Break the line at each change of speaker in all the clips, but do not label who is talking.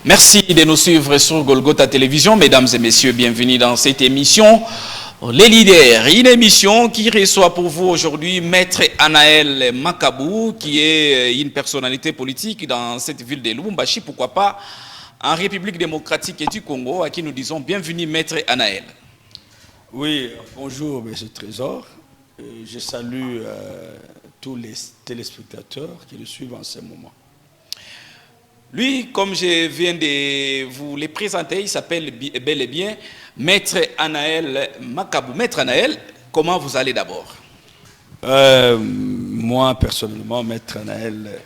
Merci de nous suivre sur Golgotha Télévision. Mesdames et messieurs, bienvenue dans cette émission Les Leaders. Une émission qui reçoit pour vous aujourd'hui Maître Anaël Makabou, qui est une personnalité politique dans cette ville de Lubumbashi, pourquoi pas en République démocratique du Congo, à qui nous disons bienvenue Maître Anaël.
Oui, bonjour M. Trésor. Je salue tous les téléspectateurs qui le suivent en ce moment.
Lui, comme je viens de vous le présenter, il s'appelle bel et bien Maître Anaël Makabou. Maître Anaël, comment vous allez d'abord?
Moi, personnellement, Maître Anaël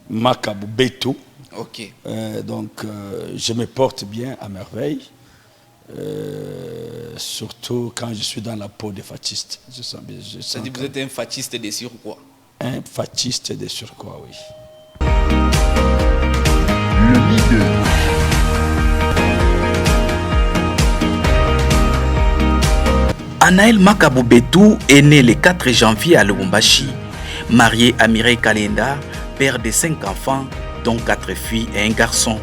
Makabou Beto.
Ok.
Je me porte bien à merveille. Surtout quand je suis dans la peau des fascistes.
C'est-à-dire que vous êtes un fasciste de surcroît.
Un fasciste de surcroît, oui.
Le leader.
Anaël Makabou Betou est né le 4 janvier à Lubumbashi. Marié à Mireille Kalenda, père de 5 enfants, dont 4 filles et un garçon.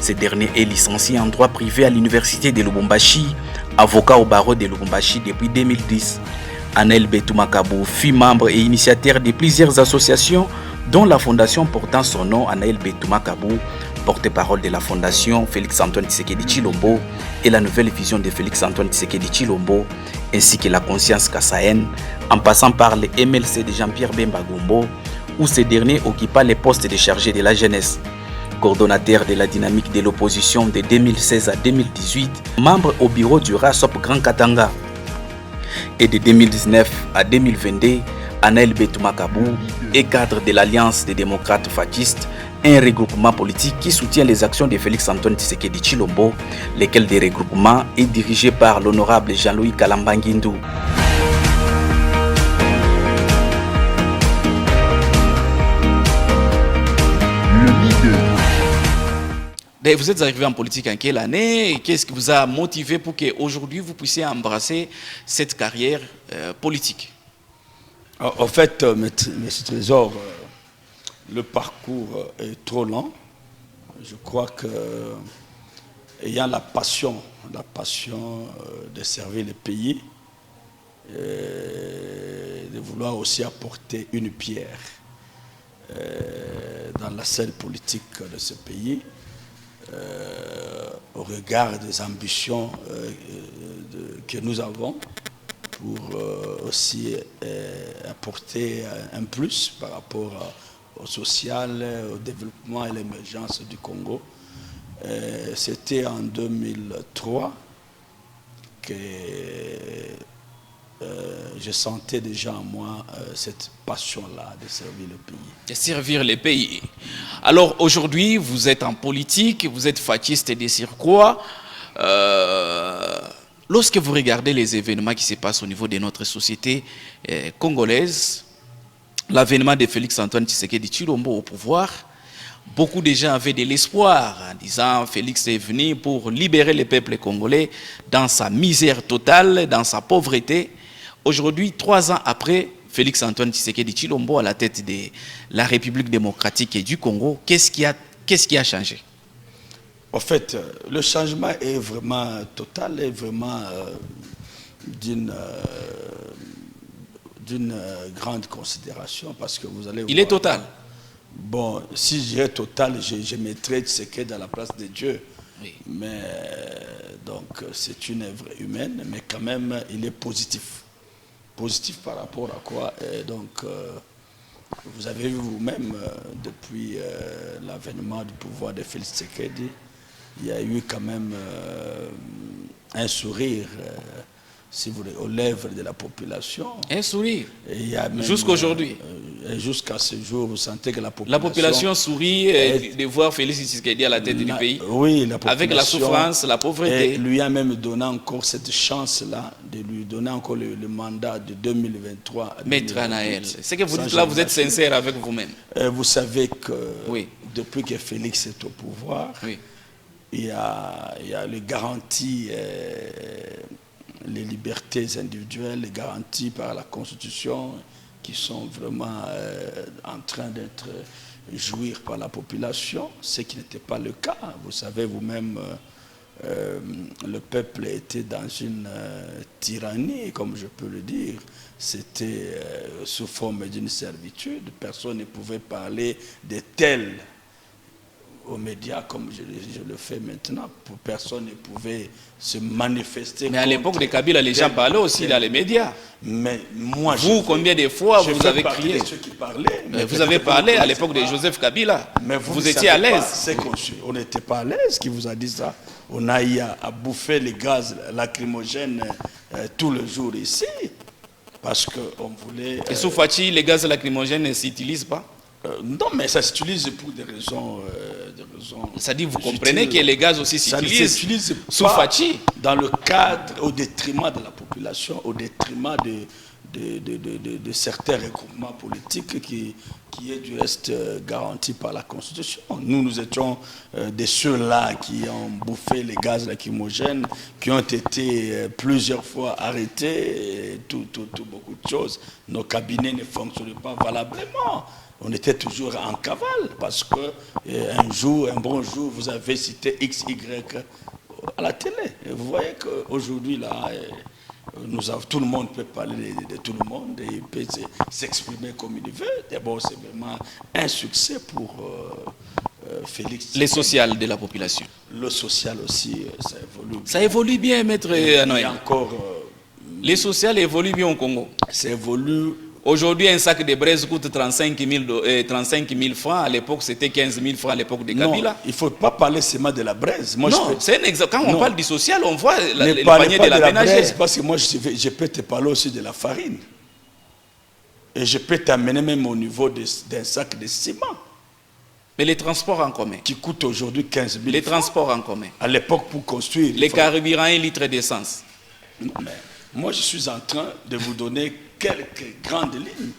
Ce dernier est licencié en droit privé à l'université de Lubumbashi, avocat au barreau de Lubumbashi depuis 2010. Anaël Betou Makabou fut membre et initiateur de plusieurs associations, dont la fondation portant son nom, Anaël Betou Makabou, porte-parole de la fondation Félix-Antoine Tshisekedi Tshilombo et la nouvelle vision de Félix-Antoine Tshisekedi Tshilombo, ainsi que la conscience Kassaïenne, en passant par le MLC de Jean-Pierre Bemba Gombo, où ce dernier occupa le poste de chargé de la jeunesse. Coordonnateur de la dynamique de l'opposition de 2016 à 2018, membre au bureau du RASOP Grand Katanga. Et de 2019 à 2022, Anaël Betou Makabou est cadre de l'Alliance des démocrates fascistes, un regroupement politique qui soutient les actions de Félix-Antoine Tshisekedi Tshilombo, lequel des regroupements est dirigé par l'honorable Jean-Louis Kalambanguindou.
Vous êtes arrivé en politique en quelle année? Qu'est-ce qui vous a motivé pour qu'aujourd'hui vous puissiez embrasser cette carrière politique?
En fait, M. Trésor, le parcours est trop lent. Je crois que, ayant la passion de servir le pays, de vouloir aussi apporter une pierre dans la scène politique de ce pays, au regard des ambitions que nous avons pour aussi apporter un plus par rapport au social, au développement et l'émergence du Congo. C'était en 2003 que je sentais déjà en moi cette passion-là de servir le pays.
De servir le pays. Alors aujourd'hui, vous êtes en politique, vous êtes fasciste de surcroît. Lorsque vous regardez les événements qui se passent au niveau de notre société congolaise, l'avènement de Félix-Antoine Tshisekedi Tshilombo au pouvoir, beaucoup de gens avaient de l'espoir en disant Félix est venu pour libérer le peuple congolais dans sa misère totale, dans sa pauvreté. Aujourd'hui, 3 ans après, Félix-Antoine Tshisekedi Tshilombo à la tête de la République démocratique du Congo, qu'est-ce qui a changé?
En fait, le changement est vraiment total et vraiment d'une grande considération parce que vous allez voir.
Il est total.
Bon, si je dirais total, je mettrais Tshisekedi à la place de Dieu.
Oui.
Mais donc c'est une œuvre humaine, mais quand même il est positif. Positif par rapport à quoi? Vous avez vu vous-même, depuis l'avènement du pouvoir de Félix Tshisekedi, il y a eu quand même un sourire, si vous voulez, aux lèvres de la population.
Un sourire. Jusqu'à aujourd'hui.
Jusqu'à ce jour, vous sentez que
la population sourit de voir Félix Tshisekedi à la tête du pays.
Oui, la population.
Avec la souffrance, la pauvreté.
Et lui a même donné encore cette chance-là, de lui donner encore le mandat de 2023.
Maître Anaël, c'est que vous dites là, vous êtes sincère avec vous-même.
Vous savez que
oui.
Depuis que Félix est au pouvoir,
oui.
il y a les garanties, les libertés individuelles, les garanties par la Constitution qui sont vraiment en train d'être jouir par la population, ce qui n'était pas le cas. Vous savez vous-même, le peuple était dans une tyrannie, comme je peux le dire. C'était sous forme d'une servitude. Personne ne pouvait parler de tels aux médias comme je le fais maintenant. Personne ne pouvait se manifester.
Mais à l'époque de Kabila, les gens parlaient aussi dans les médias.
Mais moi,
vous, combien de fois vous avez crié?
Ceux qui parlaient,
mais vous avez parlé à l'époque de Joseph Kabila.
Mais
vous étiez à l'aise.
On n'était pas à l'aise. Qui vous a dit ça? On a eu à bouffer les gaz lacrymogènes tous les jours ici. Parce qu'on voulait...
Et sous Fachi, les gaz lacrymogènes ne s'utilisent pas?
Non, mais ça s'utilise pour des raisons...
Ça dit, vous comprenez que les gaz aussi s'utilisent sous Fachi?
Dans le cadre, au détriment de la population, au détriment de certains regroupements politiques qui est du reste garanti par la Constitution. Nous étions de ceux-là qui ont bouffé les gaz lacrymogènes, qui ont été plusieurs fois arrêtés, et beaucoup de choses. Nos cabinets ne fonctionnaient pas valablement. On était toujours en cavale parce que un bon jour, vous avez cité X, Y à la télé. Et vous voyez qu'aujourd'hui, là, tout le monde peut parler de tout le monde et il peut s'exprimer comme il veut. D'abord, c'est vraiment un succès pour Félix.
Les sociales de la population.
Le social aussi, ça évolue bien.
Ça évolue bien, maître Noël.
Encore,
les sociales évoluent bien au Congo.
Ça évolue.
Aujourd'hui, un sac de braise coûte 35 000 francs. À l'époque, c'était 15 000 francs à l'époque de Kabila.
Non, il ne faut pas parler seulement de la braise. Moi,
non, c'est un exemple. Quand on parle du social, on voit le panier de la ménagère.
Parce que moi, je peux te parler aussi de la farine. Et je peux t'amener même au niveau d'un sac de ciment.
Mais les transports en commun.
Qui coûte aujourd'hui 15 000 francs.
Les transports en commun.
À l'époque, pour construire.
Les carburants, 1 litre d'essence.
Mais moi, je suis en train de vous donner quelques grandes lignes.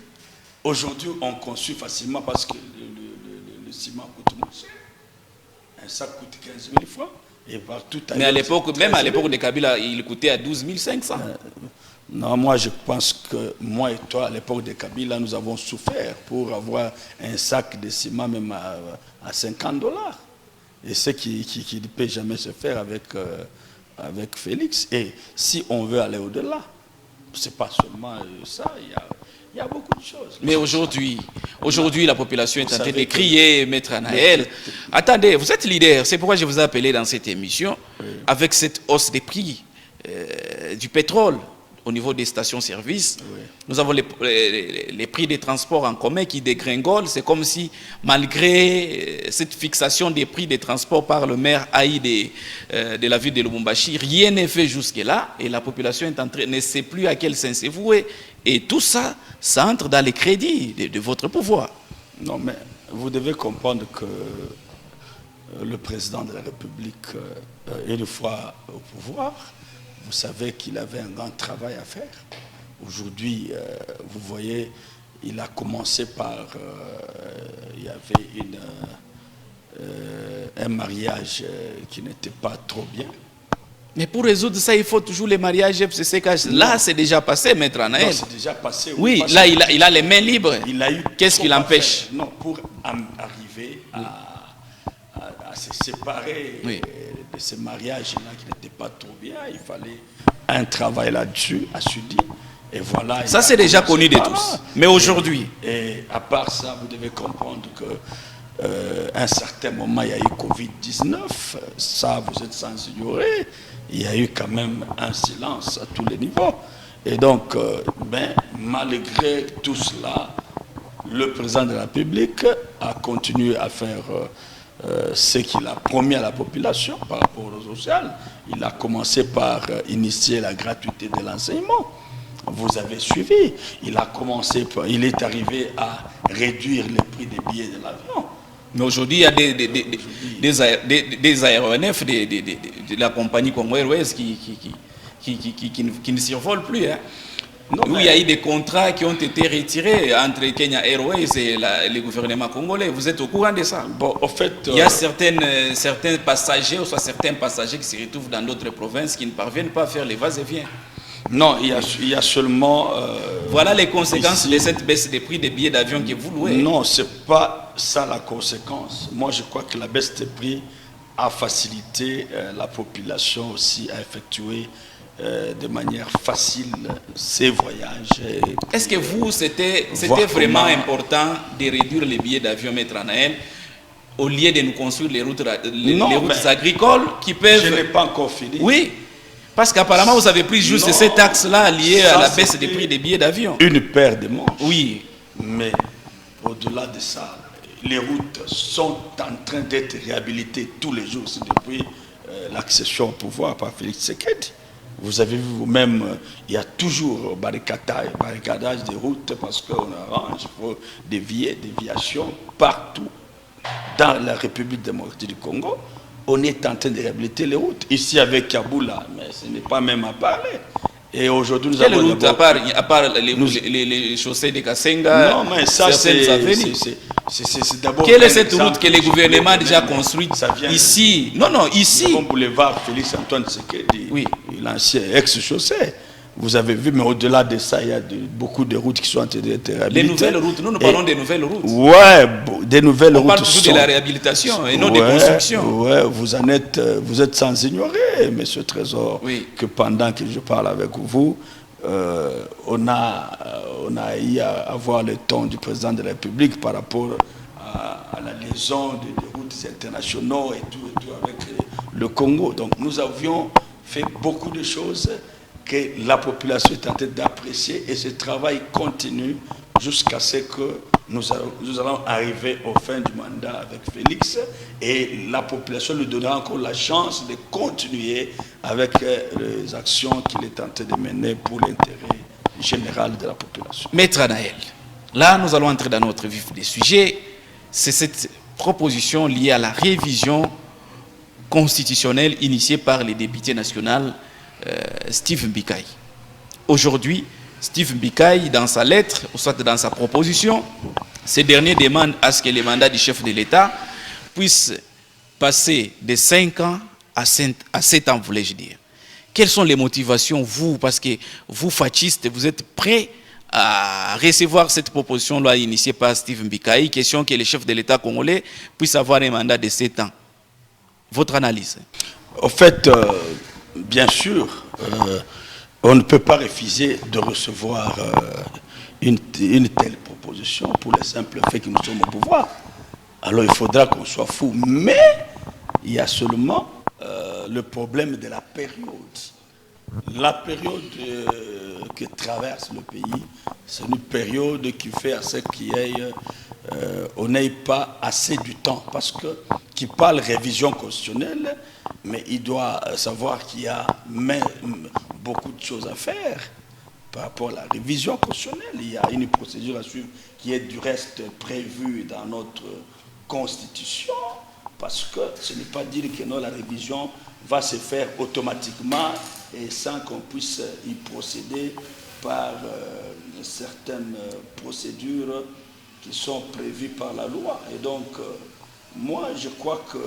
Aujourd'hui, on construit facilement parce que le ciment coûte moins cher. Un sac coûte 15 000 francs. Et partout
mais à l'époque, même à l'époque de Kabila, il coûtait à 12 500.
Non, moi je pense que moi et toi, à l'époque de Kabila, nous avons souffert pour avoir un sac de ciment même à 50 $. Et ce qui ne peut jamais se faire avec Félix. Et si on veut aller au-delà, c'est pas seulement ça, il y a beaucoup de choses.
Mais aujourd'hui, la population est en train de crier, maître Anaël. Attendez, vous êtes leader, c'est pourquoi je vous ai appelé dans cette émission, avec cette hausse des prix du pétrole au niveau des stations-service. Oui. Nous avons les prix des transports en commun qui dégringolent. C'est comme si, malgré cette fixation des prix des transports par le maire Haï de la ville de Lubumbashi, rien n'est fait jusque-là et la population est en train, ne sait plus à quel sens c'est voué. Et tout ça, ça entre dans les crédits de votre pouvoir.
Non, mais vous devez comprendre que le président de la République, une fois au pouvoir, vous savez qu'il avait un grand travail à faire. Aujourd'hui, vous voyez, il a commencé par... il y avait un mariage qui n'était pas trop bien.
Mais pour résoudre ça, il faut toujours les mariages FCC. Là, c'est déjà passé, maître Anaël.
Non, c'est déjà passé.
Oui, là, il a les mains libres. Qu'est-ce qui l'empêche?
Non, pour arriver à se séparer de ce mariage-là qui n'était pas trop bien, il fallait un travail là-dessus, assudi. Et voilà.
Ça, c'est déjà connu de tous. Mais aujourd'hui.
Et à part ça, vous devez comprendre que un certain moment, il y a eu Covid-19. Ça, vous êtes sans ignorer. Il y a eu quand même un silence à tous les niveaux. Et donc, malgré tout cela, le président de la République a continué à faire ce qu'il a promis à la population par rapport au social. Il a commencé par initier la gratuité de l'enseignement. Vous avez suivi. Il est arrivé à réduire les prix des billets de l'avion.
Mais aujourd'hui, il y a des aéronefs de la compagnie Congo Airways qui ne survolent plus. Hein. Non, il y a eu des contrats qui ont été retirés entre Kenya Airways et le gouvernement congolais. Vous êtes au courant de ça?
Bon, en fait,
il y a certains passagers, ou soit certains passagers qui se retrouvent dans d'autres provinces qui ne parviennent pas à faire les vas-et-vient.
Non, il y a seulement...
voilà les conséquences de cette baisse des prix des billets d'avion que vous louez.
Non, c'est pas ça la conséquence. Moi, je crois que la baisse des prix a facilité la population aussi à effectuer de manière facile ces voyages.
Est-ce que vous, c'était vraiment important de réduire les billets d'avion, Maître Anaël, au lieu de nous construire les routes, les routes agricoles qui peuvent...
Je n'ai pas encore fini.
Oui, parce qu'apparemment vous avez pris juste ces taxes-là liées à la baisse des prix des billets d'avion.
Une paire de manches.
Oui.
Mais au-delà de ça, les routes sont en train d'être réhabilitées tous les jours. C'est depuis l'accession au pouvoir par Félix Tshisekedi. Vous avez vu vous-même, il y a toujours barricadage des routes parce qu'on arrange pour déviations partout dans la République démocratique du Congo. On est en train de réhabiliter les routes. Ici avec Kaboula, mais ce n'est pas même à parler. Et aujourd'hui, nous avons...
routes, à part les chaussées de Kassenga?
Non, mais ça, c'est d'abord...
Quelle est cette route que le gouvernement a déjà construite ici? Non, ici.
Comme boulevard Félix-Antoine Tshisekedi, oui, l'ancien ex-chaussée. Vous avez vu, mais au-delà de ça, il y a beaucoup de routes qui sont en train d'être réhabilitées.
Les nouvelles routes, nous parlons des nouvelles routes.
Ouais, des nouvelles routes.
On parle toujours de la réhabilitation et non des constructions.
Ouais, vous êtes sans ignorer, Monsieur Trésor, que pendant que je parle avec vous, on a eu à avoir le ton du président de la République par rapport à la liaison des routes internationaux et tout avec le Congo. Donc nous avions fait beaucoup de choses que la population est en train d'apprécier et ce travail continue jusqu'à ce que nous allons arriver au fin du mandat avec Félix et la population lui donnera encore la chance de continuer avec les actions qu'il est en train de mener pour l'intérêt général de la population.
Maître Anaël, là nous allons entrer dans notre vif des sujets. C'est cette proposition liée à la révision constitutionnelle initiée par les députés nationaux Steve Mbikai. Aujourd'hui, Steve Mbikai, dans sa lettre, ou soit dans sa proposition, ce dernier demande à ce que les mandats du chef de l'État puissent passer de 5 ans à 7 ans, voulais-je dire. Quelles sont les motivations, vous, parce que vous, fascistes, vous êtes prêts à recevoir cette proposition-là initiée par Steve Mbikai, question que le chef de l'État congolais puisse avoir un mandat de 7 ans. Votre analyse?
En fait, bien sûr, on ne peut pas refuser de recevoir une telle proposition pour le simple fait que nous sommes au pouvoir. Alors il faudra qu'on soit fou. Mais il y a seulement le problème de la période. La période que traverse le pays, c'est une période qui fait à ce qu'on n'ait pas assez du temps. Parce que qui parle révision constitutionnelle, mais il doit savoir qu'il y a beaucoup de choses à faire par rapport à la révision constitutionnelle. Il y a une procédure à suivre qui est du reste prévue dans notre Constitution, parce que ce n'est pas dire que non, la révision va se faire automatiquement et sans qu'on puisse y procéder par certaines procédures qui sont prévues par la loi. Et donc, moi, je crois que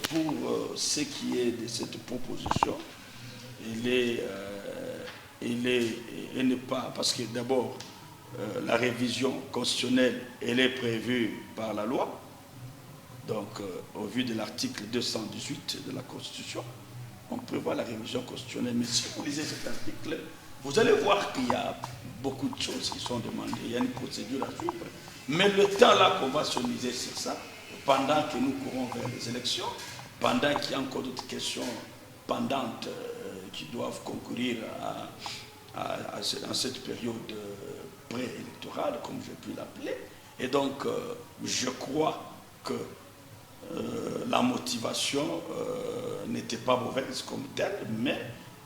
pour ce qui est de cette proposition, il n'est pas... Parce que d'abord, la révision constitutionnelle, elle est prévue par la loi. Donc, au vu de l'article 218 de la Constitution, on prévoit la révision constitutionnelle. Mais si vous lisez cet article, vous allez voir qu'il y a beaucoup de choses qui sont demandées. Il y a une procédure à suivre. Mais le temps là qu'on va se miser sur ça, pendant que nous courons vers les élections, pendant qu'il y a encore d'autres questions pendantes qui doivent concourir à cette période préélectorale, comme je puis l'appeler. Et donc, je crois que la motivation n'était pas mauvaise comme telle, mais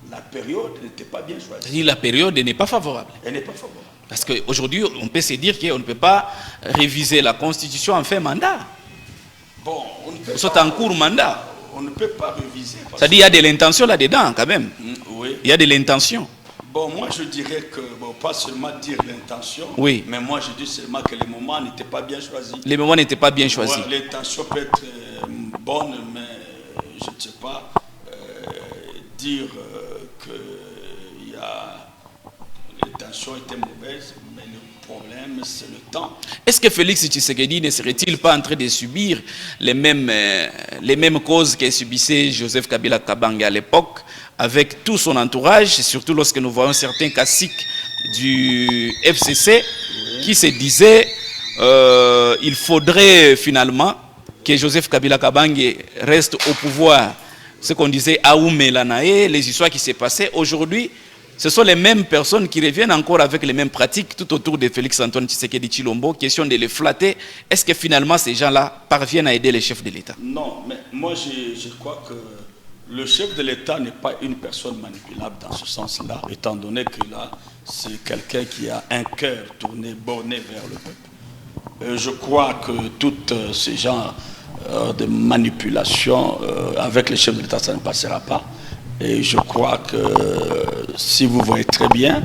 la période n'était pas bien choisie.
La période n'est pas favorable.
Elle n'est pas favorable.
Parce qu'aujourd'hui, on peut se dire qu'on ne peut pas réviser la Constitution en fin mandat.
Bon, on ne peut
pas, en cours mandat.
On ne peut pas réviser.
C'est-à-dire qu'il y a de l'intention là-dedans, quand même.
Oui.
Il y a de l'intention.
Bon, moi je dirais que, bon, pas seulement dire l'intention,
oui,
mais moi je dis seulement que les moments n'étaient pas bien choisis.
Les moments n'étaient pas bien choisis.
Ouais, l'intention peut être bonne, mais je ne sais pas dire qu'il y a manipulation était mauvaise, mais le problème, c'est le temps.
Est-ce que Félix Tshisekedi ne serait-il pas en train de subir les mêmes causes que subissait Joseph Kabila Kabange à l'époque, avec tout son entourage, surtout lorsque nous voyons certains caciques du FCC qui se disaient il faudrait finalement que Joseph Kabila Kabange reste au pouvoir. Ce qu'on disait Aoumé Lanaé, les histoires qui s'est passées aujourd'hui, ce sont les mêmes personnes qui reviennent encore avec les mêmes pratiques tout autour de Félix Antoine Tshisekedi Tshilombo. Question de les flatter. Est-ce que finalement ces gens-là parviennent à aider les chefs de l'État?
Non, mais moi je crois que le chef de l'État n'est pas une personne manipulable dans ce sens-là, étant donné que là, c'est quelqu'un qui a un cœur tourné, borné vers le peuple. Je crois que toutes ces gens de manipulation avec les chefs de l'État, ça ne passera pas. Et je crois que si vous voyez très bien,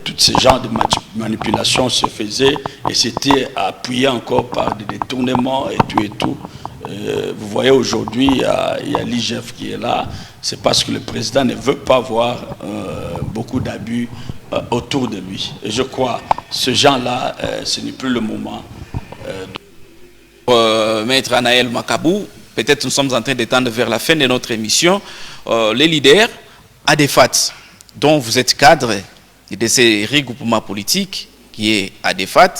tous ces genres de manipulation se faisaient et c'était appuyé encore par des détournements et tout et tout. Vous voyez aujourd'hui, il y a l'IGF qui est là. C'est parce que le président ne veut pas voir beaucoup d'abus autour de lui. Et je crois ce genre-là, ce n'est plus le moment.
Maître Anaël Makabou, peut-être nous sommes en train d'étendre vers la fin de notre émission. Les leaders ADEFAT, dont vous êtes cadre de ces regroupements politiques, qui est ADEFAT,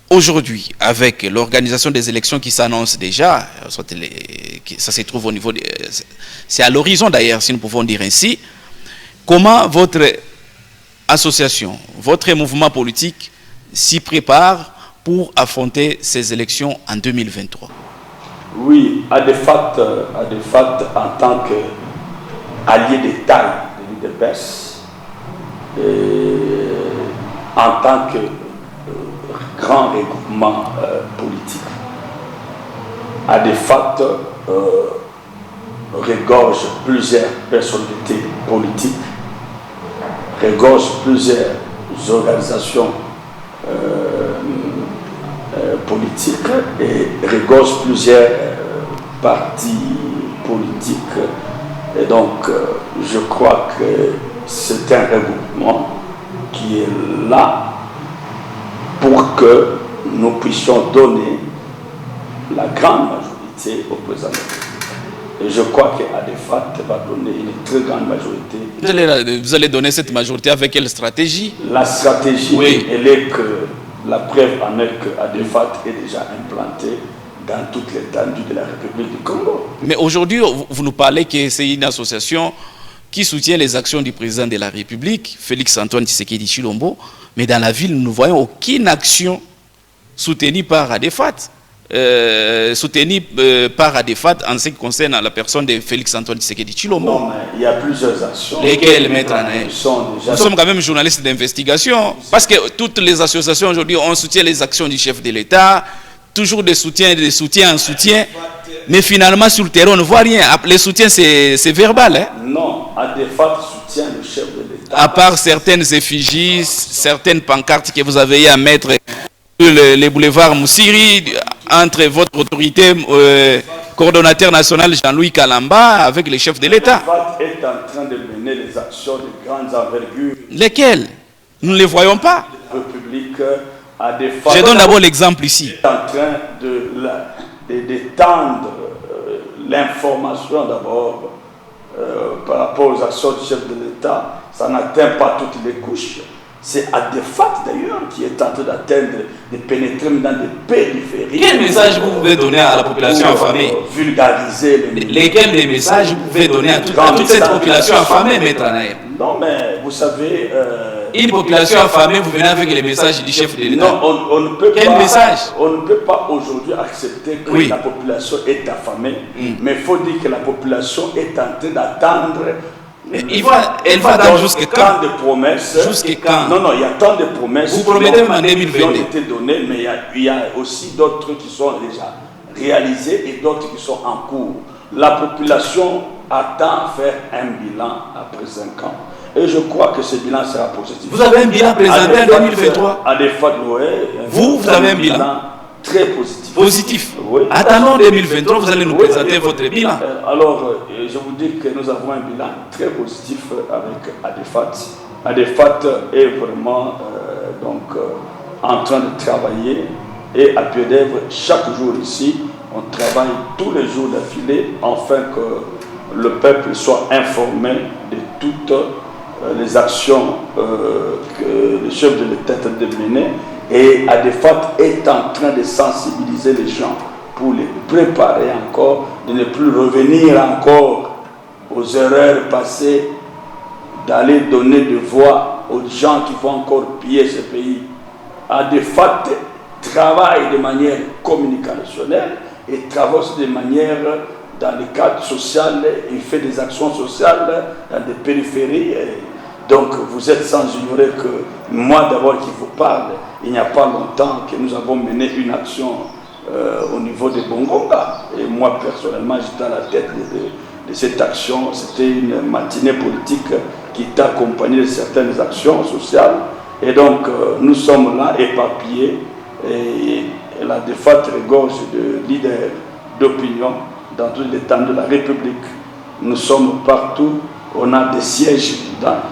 aujourd'hui, avec l'organisation des élections qui s'annonce déjà, ça se trouve au niveau, c'est à l'horizon d'ailleurs, si nous pouvons dire ainsi, comment votre association, votre mouvement politique s'y prépare pour affronter ces élections en 2023?
Oui, ADEFAT en tant qu'allié de taille de l'UDPS, en tant que grand regroupement politique, ADEFAT regorge plusieurs personnalités politiques, regorge plusieurs organisations politiques et regorge plusieurs partis politiques. Et donc, je crois que c'est un regroupement qui est là pour que nous puissions donner la grande majorité au président. Et je crois qu'ADEFAT va donner une très grande majorité.
Vous allez donner cette majorité avec quelle stratégie?
La stratégie,
oui,
elle est que la preuve en est que ADEFAT est déjà implanté dans toute l'étendue de la République du Congo.
Mais aujourd'hui, vous nous parlez que c'est une association qui soutient les actions du président de la République, Félix Antoine Tshisekedi Tshilombo, mais dans la ville, nous ne voyons aucune action soutenue par ADEFAT. Par ADEFAT en ce qui concerne la personne de Félix Antoine Tshisekedi Tshilombo.
Non, mais il y a plusieurs actions.
Lesquelles, Maître Anaël? Nous sommes quand même journalistes d'investigation. Parce que toutes les associations aujourd'hui, on soutient les actions du chef de l'État, toujours des soutiens en soutien. Mais finalement, sur le terrain, on ne voit rien. Les soutiens, c'est verbal. Hein?
Non, ADEFAT soutient le chef de l'État.
À part certaines effigies, certaines pancartes que vous avez eu à mettre sur les boulevards Moussiri, entre votre autorité, coordonnateur national Jean-Louis Kalamba, avec les chefs de l'État.
ADEFAT est en train de mener les actions de grandes envergures.
Lesquelles? Nous ne les voyons pas.
République, ADEFAT.
Je donne d'abord l'exemple ici.
Est en train d'étendre l'information d'abord par rapport aux actions du chef de l'État. Ça n'atteint pas toutes les couches. C'est ADEFAT d'ailleurs qui est en train d'atteindre, de pénétrer dans des périphéries.
Quel message vous pouvez donner à la population affamée?
Vulgariser
lesquels des messages vous pouvez donner à toute cette population affamée, Maître Anaël?
Non, mais vous savez...
une population affamée, vous venez avec les messages du chef de l'État.
Non, on ne peut
Quel
pas...
message?
On ne peut pas aujourd'hui accepter que
oui,
la population est affamée, mais il faut dire que la population est en train d'attendre...
Elle va attendre jusqu'à quand?
Tant de promesses.
Jusqu'à quand?
Non, il y a tant de promesses.
Vous promettez même en 2022.
Qui ont été données, mais il y a aussi d'autres trucs qui sont déjà réalisés et d'autres qui sont en cours. La population attend faire un bilan après 5 ans. Et je crois que ce bilan sera positif.
Vous avez un bilan présenté en 2023?
ADEFAT, oui.
Vous avez un bilan
très positif.
Positif.
Oui.
Attendons 2023, vous allez nous présenter votre bilan.
Alors, je vous dis que nous avons un bilan très positif avec ADEFAT. ADEFAT est vraiment en train de travailler et à pied d'œuvre chaque jour ici. On travaille tous les jours d'affilée afin que le peuple soit informé de toutes les actions que le chef de l'État est en train de mener. Et ADEFAT est en train de sensibiliser les gens pour les préparer encore, de ne plus revenir encore aux erreurs passées, d'aller donner de voix aux gens qui vont encore piller ce pays. ADEFAT travaille de manière communicationnelle et travaille aussi de manière dans le cadre social. Il fait des actions sociales dans des périphéries. Donc vous êtes sans ignorer que moi d'abord qui vous parle, il n'y a pas longtemps que nous avons mené une action au niveau de Bongonga. Et moi personnellement j'étais à la tête de cette action. C'était une matinée politique qui t'a accompagné de certaines actions sociales. Et donc nous sommes là éparpillés et la ADEFAT regorge de leaders d'opinion dans tout l'étendue de la République. Nous sommes partout. On a des sièges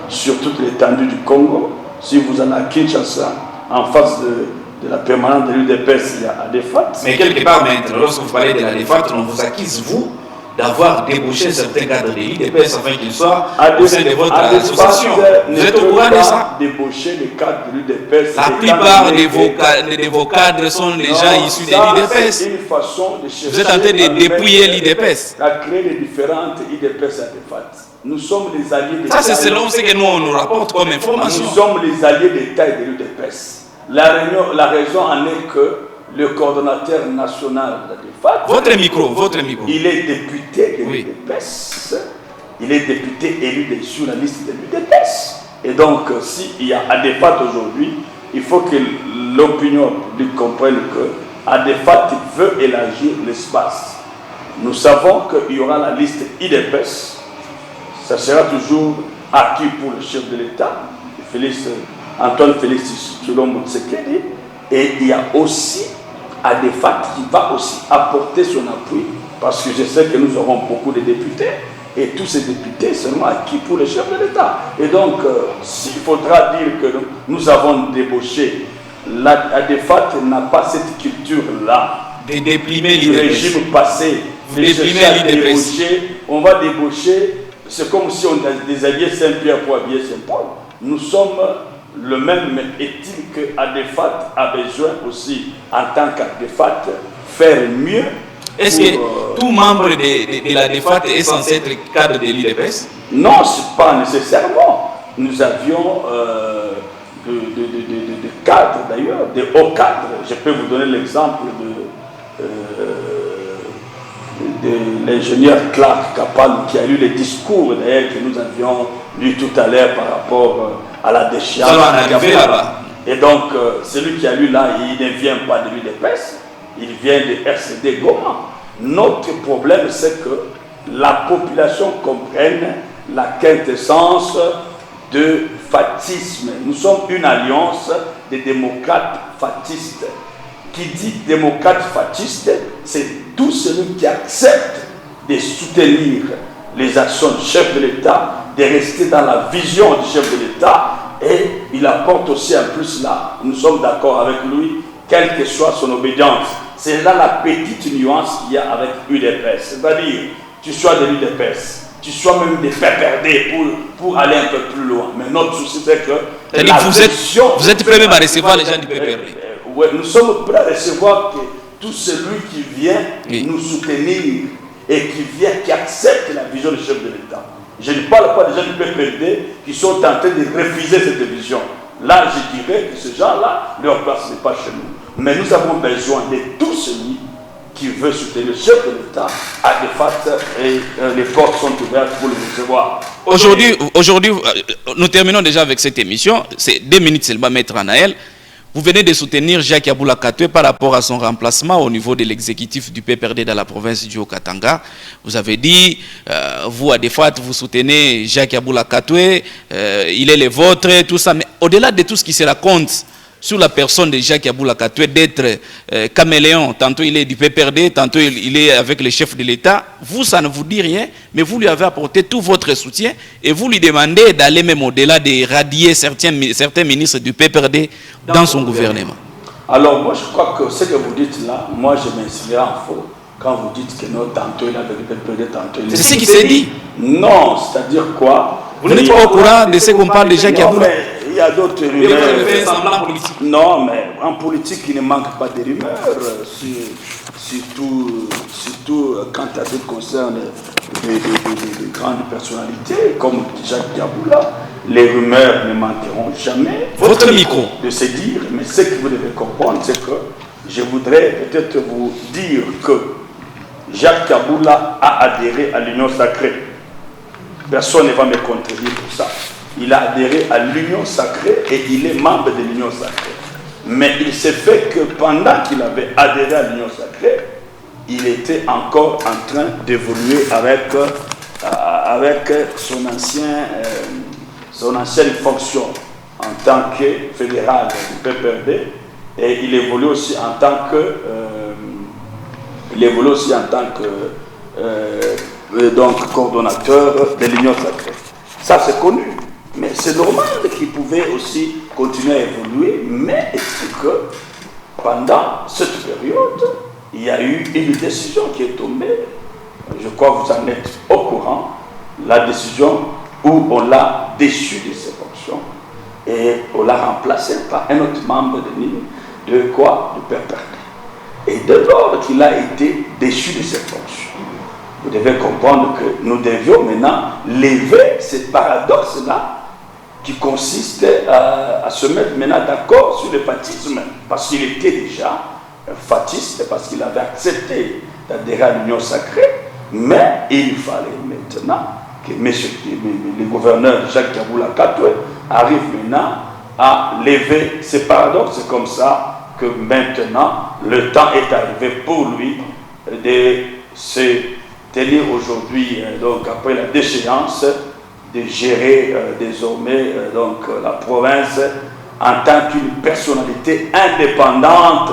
sur toute l'étendue du Congo. Si vous allez à Kinshasa, en face de la permanence de l'UDPS, il y a ADEFAT.
Mais quelque part, maître, lorsque vous parlez de l'ADEFAT, on vous accuse, vous, d'avoir débauché certains cadres de l'UDPS afin qu'ils soient au sein de votre association. Vous êtes au courant de ça?
Débaucher les cadres de l'UDPS.
La plupart de vos cadres sont les gens issus de l'UDPS. Vous êtes en train de dépouiller l'UDPS.
À créer les différentes UDPS ADEFAT. Nous sommes les alliés de
ça, c'est selon ce que nous nous rapporte comme information.
Nous sommes les alliés d'État et de l'UDPS. La raison en est que le coordonnateur national d'ADEFAT.
Votre micro.
Il est député de l'UDPS. Il est député élu sur la liste de l'UDPS. Et donc, s'il y a ADEFAT aujourd'hui, il faut que l'opinion publique comprenne que ADEFAT veut élargir l'espace. Nous savons qu'il y aura la liste IDPS. Ça sera toujours acquis pour le chef de l'État, Antoine Félix Tshilombo Tshisekedi. Et il y a aussi ADEFAT qui va aussi apporter son appui, parce que je sais que nous aurons beaucoup de députés, et tous ces députés seront acquis pour le chef de l'État. Et donc, s'il faudra dire que nous avons débauché, l'ADEFAT n'a pas cette culture-là.
De déprimer
du régime passé. On va débaucher. C'est comme si on déshabillait Saint-Pierre pour habiller Saint-Paul. Nous sommes le même, mais est-il que ADEFAT a besoin aussi, en tant qu'ADEFAT, faire mieux?
Est-ce que tout membre de l'ADEFAT est censé être cadre de l'UDPS?
Non, ce n'est pas nécessairement. Nous avions de cadres d'ailleurs, de hauts cadres. Je peux vous donner l'exemple de l'ingénieur Clark Kapal qui a lu les discours d'ailleurs que nous avions lu tout à l'heure par rapport à la déchéance. Et donc celui qui a lu là, il ne vient pas de l'UDPS, il vient de RCD Goma. Notre problème, c'est que la population comprenne la quintessence de fatisme. Nous sommes une alliance de démocrates fatistes. Qui dit démocrate fatiste, c'est tout celui qui accepte de soutenir les actions du chef de l'État, de rester dans la vision du chef de l'État, et il apporte aussi en plus là, nous sommes d'accord avec lui, quelle que soit son obédience. C'est là la petite nuance qu'il y a avec UDPS, c'est-à-dire, tu sois de l'UDPS, tu sois même des PPRD pour aller un peu plus loin. Mais notre souci, c'est que
vous êtes prêt même à recevoir les gens du PPRD.
Oui, nous sommes prêts à recevoir que tout celui qui vient nous soutenir et qui accepte la vision du chef de l'État. Je ne parle pas des gens du PPRD qui sont en train de refuser cette vision. Là, je dirais que ces gens-là, leur place n'est pas chez nous. Mais nous avons besoin de tout celui qui veut soutenir le chef de l'État à ADEFAT et les portes sont ouvertes pour le recevoir.
Aujourd'hui, nous terminons déjà avec cette émission. C'est 2 minutes seulement, Maître Anaël. Vous venez de soutenir Jacques Yaboula Katoué par rapport à son remplacement au niveau de l'exécutif du PPRD dans la province du Haut-Katanga. Vous avez dit, vous, ADEFAT, vous soutenez Jacques Yaboula Katoué, il est le vôtre, tout ça. Mais au-delà de tout ce qui se raconte sur la personne de Jacques Yaboula Katoué d'être caméléon. Tantôt il est du PPRD, tantôt il est avec le chef de l'État. Vous, ça ne vous dit rien, mais vous lui avez apporté tout votre soutien et vous lui demandez d'aller même au-delà de radier certains ministres du PPRD dans son gouvernement.
Alors moi je crois que ce que vous dites là, moi je m'inscrirai en faux quand vous dites que non, tantôt il est avec le PPRD, tantôt il est...
C'est ce qui s'est dit.
Non, c'est-à-dire quoi?
Vous n'êtes pas au courant de ce qu'on parle de Jacques Yaboula?
Il y a d'autres rumeurs. Non, mais en politique, il ne manque pas de rumeurs, surtout quand ça concerne des grandes personnalités comme Jacques Yaboula. Les rumeurs ne manqueront jamais.
Votre micro.
De se dire, mais ce que vous devez comprendre, c'est que je voudrais peut-être vous dire que Jacques Yaboula a adhéré à l'Union sacrée. Personne ne va me contredire pour ça. Il a adhéré à l'Union sacrée et il est membre de l'Union sacrée. Mais il s'est fait que pendant qu'il avait adhéré à l'Union sacrée, il était encore en train d'évoluer avec son ancienne fonction en tant que fédéral du PPRD, et il évolue aussi en tant que donc coordonnateur de l'Union sacrée. Ça c'est connu, mais c'est normal qu'il pouvait aussi continuer à évoluer, mais c'est que pendant cette période, il y a eu une décision qui est tombée, je crois que vous en êtes au courant, la décision où on l'a déchu de ses fonctions et on l'a remplacé par un autre membre de PPRD. Et dès lors qu'il a été déchu de ses fonctions, vous devez comprendre que nous devions maintenant lever ce paradoxe-là qui consiste à se mettre maintenant d'accord sur le fatisme, parce qu'il était déjà fatiste, parce qu'il avait accepté d'adhérer à l'Union sacrée, mais il fallait maintenant que le gouverneur Jacques Yaboula Katoué arrive maintenant à lever ce paradoxe. C'est comme ça que maintenant le temps est arrivé pour lui de se tenir aujourd'hui, donc après la déchéance, de gérer désormais donc la province en tant qu'une personnalité indépendante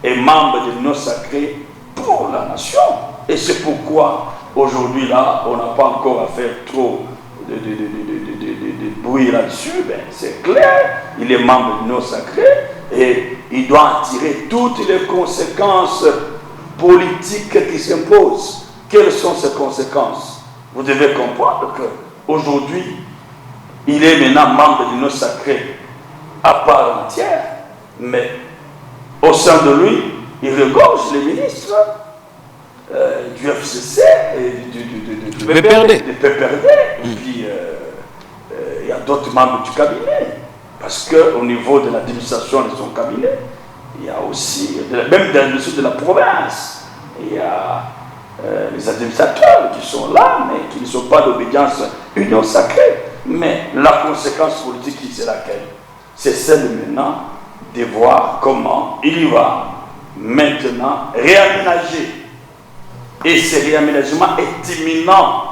et membre de l'Union sacrée pour la nation. Et c'est pourquoi aujourd'hui là, on n'a pas encore à faire trop de bruit là-dessus. Ben, c'est clair, il est membre de l'Union sacrée et il doit en tirer toutes les conséquences politiques qui s'imposent. Quelles sont ces conséquences? Vous devez comprendre qu'aujourd'hui, il est maintenant membre de l'Union sacrée à part entière, mais au sein de lui, il regorge les ministres du FCC et du PPRD. Et puis, il y a d'autres membres du cabinet, parce qu'au niveau de l'administration de son cabinet, il y a aussi, même dans le sud de la province, il y a les administrateurs qui sont là, mais qui ne sont pas d'obédience union sacrée. Mais la conséquence politique, c'est laquelle? C'est celle maintenant de voir comment il va maintenant réaménager. Et ce réaménagement est imminent.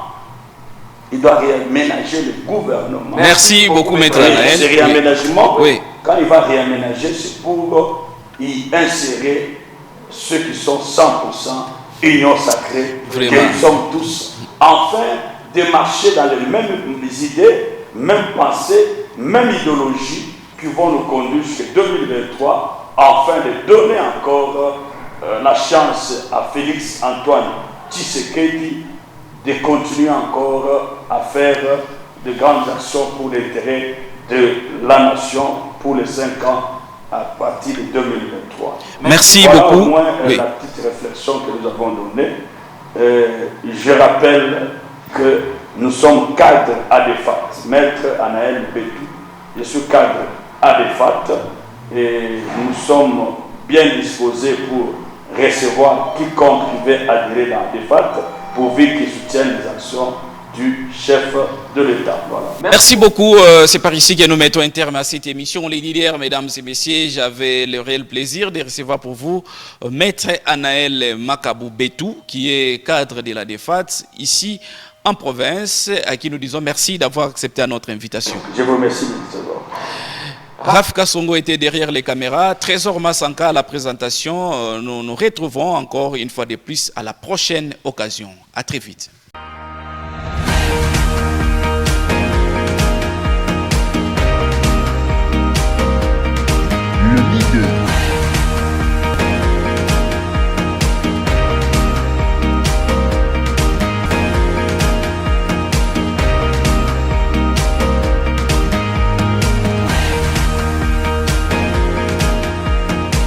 Il doit réaménager le gouvernement.
Merci beaucoup, Maître Anaël.
Ce réaménagement, quand il va réaménager, c'est pour y insérer ceux qui sont 100% union sacrée, que nous sommes tous, enfin, de marcher dans les mêmes idées, mêmes pensées, même idéologie qui vont nous conduire jusqu'en 2023, afin de donner encore la chance à Félix Antoine Tshisekedi de continuer encore à faire de grandes actions pour l'intérêt de la nation pour les 5 ans à partir de 2023.
Merci
voilà
beaucoup.
Au moins la petite réflexion que nous avons donnée. Je rappelle que nous sommes cadres à DEFAT. Maître Anaël Bétou, je suis cadre à DEFAT et nous sommes bien disposés pour recevoir quiconque qui veut adhérer à DEFAT pourvu qu'il soutienne les actions du chef de l'État. Voilà.
Merci beaucoup. C'est par ici que nous mettons un terme à cette émission. Les leaders, mesdames et messieurs, j'avais le réel plaisir de recevoir pour vous Maître Anaël Makabou Bétou, qui est cadre de la DEFAT, ici en province, à qui nous disons merci d'avoir accepté notre invitation.
Je vous remercie, ministre.
Raf Kasongo était derrière les caméras. Trésor Massanka à la présentation. Nous nous retrouvons encore une fois de plus à la prochaine occasion. À très vite.